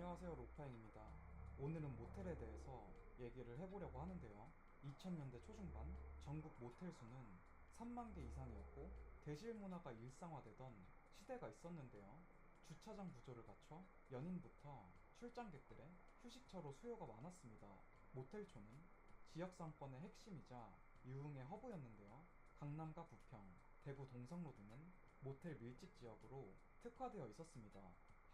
안녕하세요, 로파잉입니다. 오늘은 모텔에 대해서 얘기를 해보려고 하는데요. 2000년대 초중반 전국 모텔 수는 3만 개 이상이었고 대실 문화가 일상화되던 시대가 있었는데요. 주차장 구조를 갖춰 연인부터 출장객들의 휴식처로 수요가 많았습니다. 모텔초는 지역 상권의 핵심이자 유흥의 허브였는데요. 강남과 부평, 대구 동성로 등은 모텔 밀집 지역으로 특화되어 있었습니다.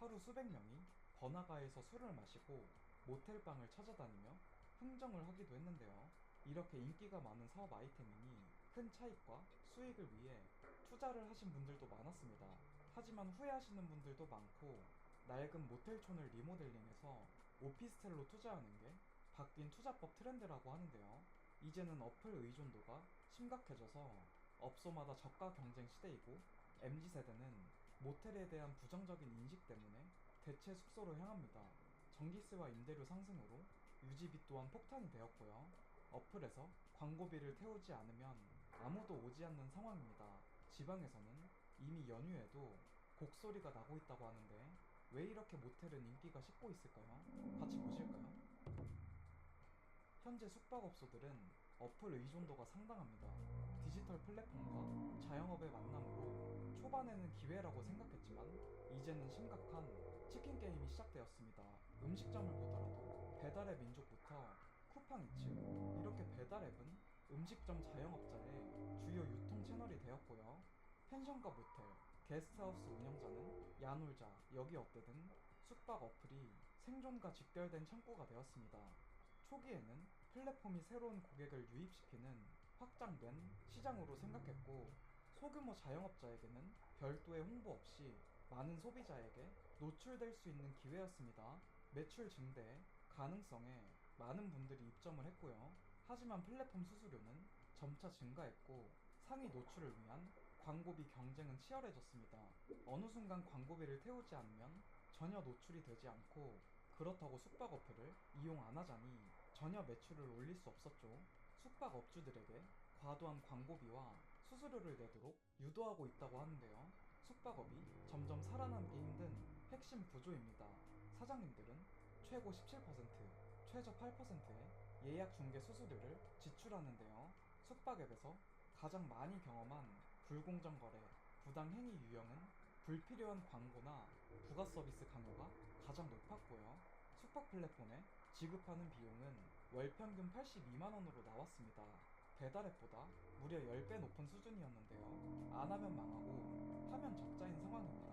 하루 수백 명이 번화가에서 술을 마시고 모텔방을 찾아다니며 흥정을 하기도 했는데요. 이렇게 인기가 많은 사업 아이템이니 큰 차익과 수익을 위해 투자를 하신 분들도 많았습니다. 하지만 후회하시는 분들도 많고, 낡은 모텔촌을 리모델링해서 오피스텔로 투자하는 게 바뀐 투자법 트렌드라고 하는데요. 이제는 어플 의존도가 심각해져서 업소마다 저가 경쟁 시대이고, MZ세대는 모텔에 대한 부정적인 인식 때문에 대체 숙소로 향합니다. 전기세와 임대료 상승으로 유지비 또한 폭탄이 되었고요. 어플에서 광고비를 태우지 않으면 아무도 오지 않는 상황입니다. 지방에서는 이미 연휴에도 곡소리가 나고 있다고 하는데, 왜 이렇게 모텔은 인기가 식고 있을까요? 같이 보실까요? 현재 숙박업소들은 어플 의존도가 상당합니다. 디지털 플랫폼과 자영업의 만남으로 초반에는 기회라고 생각했지만 이제는 심각한 치킨 게임이 시작되었습니다. 음식점을 보더라도 배달의 민족부터 쿠팡이츠, 이렇게 배달앱은 음식점 자영업자의 주요 유통 채널이 되었고요. 펜션과 모텔, 게스트하우스 운영자는 야놀자, 여기어때 등 숙박 어플이 생존과 직결된 창구가 되었습니다. 초기에는 플랫폼이 새로운 고객을 유입시키는 확장된 시장으로 생각했고, 소규모 자영업자에게는 별도의 홍보 없이 많은 소비자에게 노출될 수 있는 기회였습니다. 매출 증대 가능성에 많은 분들이 입점을 했고요. 하지만 플랫폼 수수료는 점차 증가했고, 상위 노출을 위한 광고비 경쟁은 치열해졌습니다. 어느 순간 광고비를 태우지 않으면 전혀 노출이 되지 않고, 그렇다고 숙박 어플을 이용 안 하자니 전혀 매출을 올릴 수 없었죠. 숙박 업주들에게 과도한 광고비와 수수료를 내도록 유도하고 있다고 하는데요. 숙박업이 점점 살아남기 힘든 핵심 구조입니다. 사장님들은 최고 17%, 최저 8%의 예약 중개 수수료를 지출하는데요. 숙박앱에서 가장 많이 경험한 불공정 거래, 부당 행위 유형은 불필요한 광고나 부가 서비스 강요가 가장 높았고요. 숙박 플랫폼에 지급하는 비용은 월 평균 82만 원으로 나왔습니다. 배달앱보다 무려 10배 높은 수준이었는데요. 안 하면 망하고 하면 적자인 상황입니다.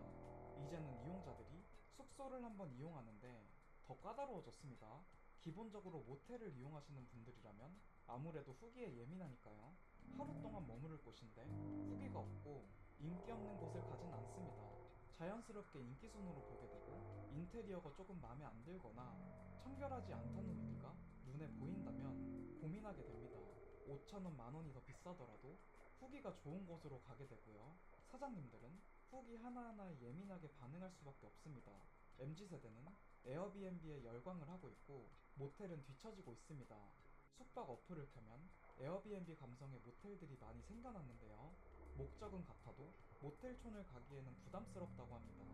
이제는 이용자들이 숙소를 한번 이용하는데 더 까다로워졌습니다. 기본적으로 모텔을 이용하시는 분들이라면 아무래도 후기에 예민하니까요. 하루 동안 머무를 곳인데 후기가 없고 인기 없는 곳을 가진 않습니다. 자연스럽게 인기 순으로 보게 되고, 인테리어가 조금 마음에 안 들거나 청결하지 않다는 후기가 눈에 보인다면 고민하게 됩니다. 5,000원, 만 원이 더 비싸더라도 후기가 좋은 곳으로 가게 되고요. 사장님들은 후기 하나하나에 예민하게 반응할 수밖에 없습니다. MZ세대는 에어비앤비에 열광을 하고 있고, 모텔은 뒤처지고 있습니다. 숙박 어플을 켜면 에어비앤비 감성의 모텔들이 많이 생겨났는데요. 목적은 같아도 모텔촌을 가기에는 부담스럽다고 합니다.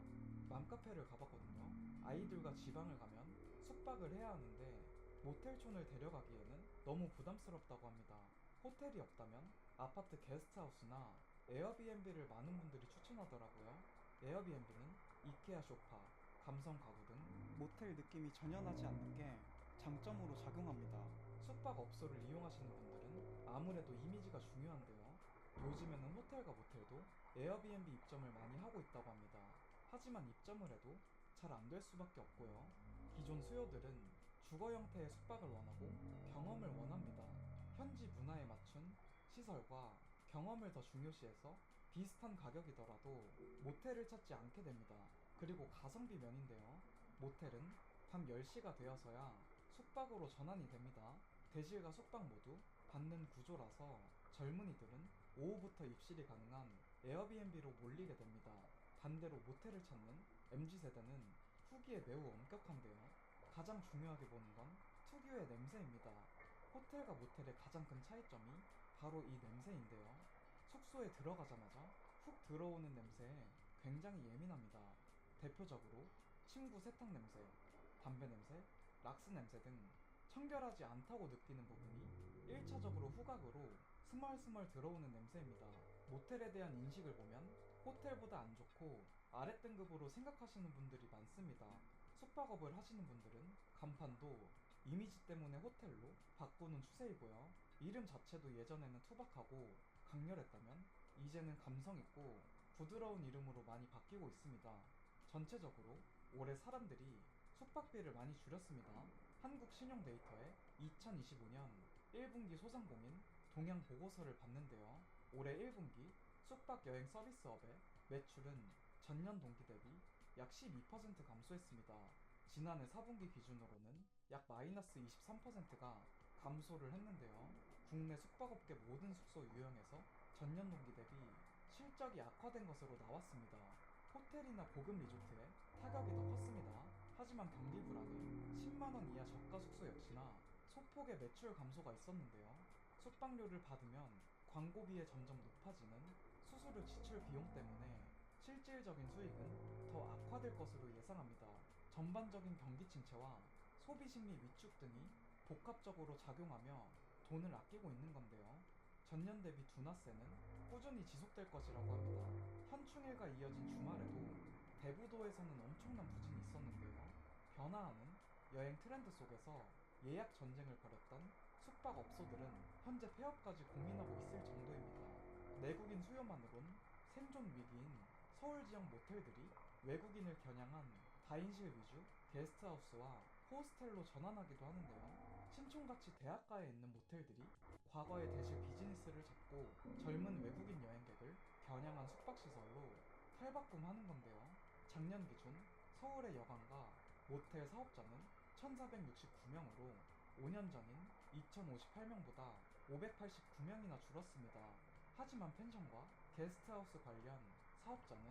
맘카페를 가봤거든요. 아이들과 지방을 가면 숙박을 해야 하는데 모텔촌을 데려가기에는 너무 부담스럽다고 합니다. 호텔이 없다면 아파트 게스트하우스나 에어비앤비를 많은 분들이 추천하더라고요. 에어비앤비는 이케아 소파, 감성 가구 등 모텔 느낌이 전혀 나지 않는 게 장점으로 작용합니다. 숙박업소를 이용하시는 분들은 아무래도 이미지가 중요한데요. 요즘에는 호텔과 모텔도 에어비앤비 입점을 많이 하고 있다고 합니다. 하지만 입점을 해도 잘 안 될 수밖에 없고요. 기존 수요들은 주거 형태의 숙박을 원하고 경험을 원합니다. 현지 문화에 맞춘 시설과 경험을 더 중요시해서 비슷한 가격이더라도 모텔을 찾지 않게 됩니다. 그리고 가성비 면인데요. 모텔은 밤 10시가 되어서야 숙박으로 전환이 됩니다. 대실과 숙박 모두 받는 구조라서 젊은이들은 오후부터 입실이 가능한 에어비앤비로 몰리게 됩니다. 반대로 모텔을 찾는 MZ세대는 후기에 매우 엄격한데요. 가장 중요하게 보는 건 특유의 냄새입니다. 호텔과 모텔의 가장 큰 차이점이 바로 이 냄새인데요. 숙소에 들어가자마자 훅 들어오는 냄새에 굉장히 예민합니다. 대표적으로 침구 세탁 냄새, 담배 냄새, 락스 냄새 등 청결하지 않다고 느끼는 부분이 1차적으로 후각으로 스멀스멀 들어오는 냄새입니다. 모텔에 대한 인식을 보면 호텔보다 안 좋고 아랫 등급으로 생각하시는 분들이 많습니다. 숙박업을 하시는 분들은 간판도 이미지 때문에 호텔로 바꾸는 추세이고요. 이름 자체도 예전에는 투박하고 강렬했다면 이제는 감성 있고 부드러운 이름으로 많이 바뀌고 있습니다. 전체적으로 올해 사람들이 숙박비를 많이 줄였습니다. 한국신용데이터의 2025년 1분기 소상공인 동향 보고서를 봤는데요. 올해 1분기 숙박 여행 서비스업의 매출은 전년 동기 대비 약 12% 감소했습니다. 지난해 4분기 기준으로는 약 마이너스 23%가 감소를 했는데요. 국내 숙박업계 모든 숙소 유형에서 전년 동기 대비 실적이 악화된 것으로 나왔습니다. 호텔이나 고급 리조트에 타격이 더 컸습니다. 하지만 경기 불황에 10만원 이하 저가 숙소 역시나 소폭의 매출 감소가 있었는데요. 숙박료를 받으면 광고비에 점점 높아지는 수수료 지출 비용 때문에 실질적인 수익은 더 악화될 것으로 예상합니다. 전반적인 경기 침체와 소비 심리 위축 등이 복합적으로 작용하며 돈을 아끼고 있는 건데요. 전년 대비 둔화세는 꾸준히 지속될 것이라고 합니다. 현충일과 이어진 주말에도 대부도에서는 엄청난 부진이 있었는데요. 변화하는 여행 트렌드 속에서 예약 전쟁을 벌였던 숙박업소들은 현재 폐업까지 고민하고 있을 정도입니다. 내국인 수요만으론 생존 위기인 서울 지역 모텔들이 외국인을 겨냥한 다인실 위주 게스트하우스와 호스텔로 전환하기도 하는데요. 신촌같이 대학가에 있는 모텔들이 과거의 대실 비즈니스를 잡고 젊은 외국인 여행객을 겨냥한 숙박시설로 탈바꿈하는 건데요. 작년 기준 서울의 여관과 모텔 사업자는 1,469명으로 5년 전인 2,058명보다 589명이나 줄었습니다. 하지만 펜션과 게스트하우스 관련 사업자는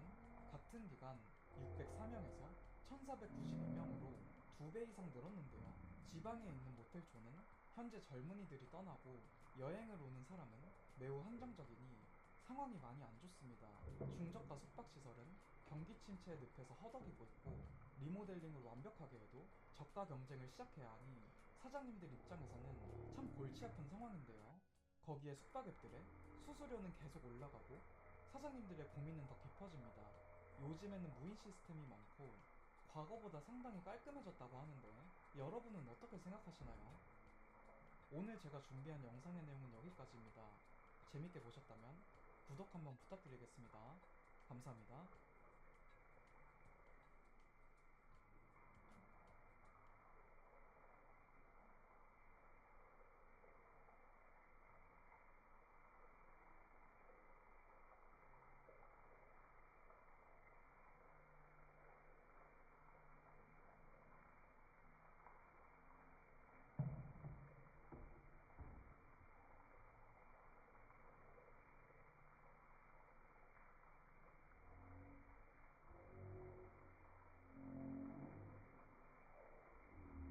같은 기간 604명에서 1,492명으로 2배 이상 늘었는데요. 지방에 있는 모텔촌은 현재 젊은이들이 떠나고 여행을 오는 사람은 매우 한정적이니 상황이 많이 안 좋습니다. 중저가 숙박시설은 경기 침체의 늪에서 허덕이고 있고 리모델링을 완벽하게 해도 저가 경쟁을 시작해야 하니 사장님들 입장에서는 참 골치 아픈 상황인데요. 거기에 숙박업들의 수수료는 계속 올라가고 사장님들의 고민은 더 깊어집니다. 요즘에는 무인 시스템이 많고 과거보다 상당히 깔끔해졌다고 하는데 여러분은 어떻게 생각하시나요? 오늘 제가 준비한 영상의 내용은 여기까지입니다. 재밌게 보셨다면 구독 한번 부탁드리겠습니다. 감사합니다.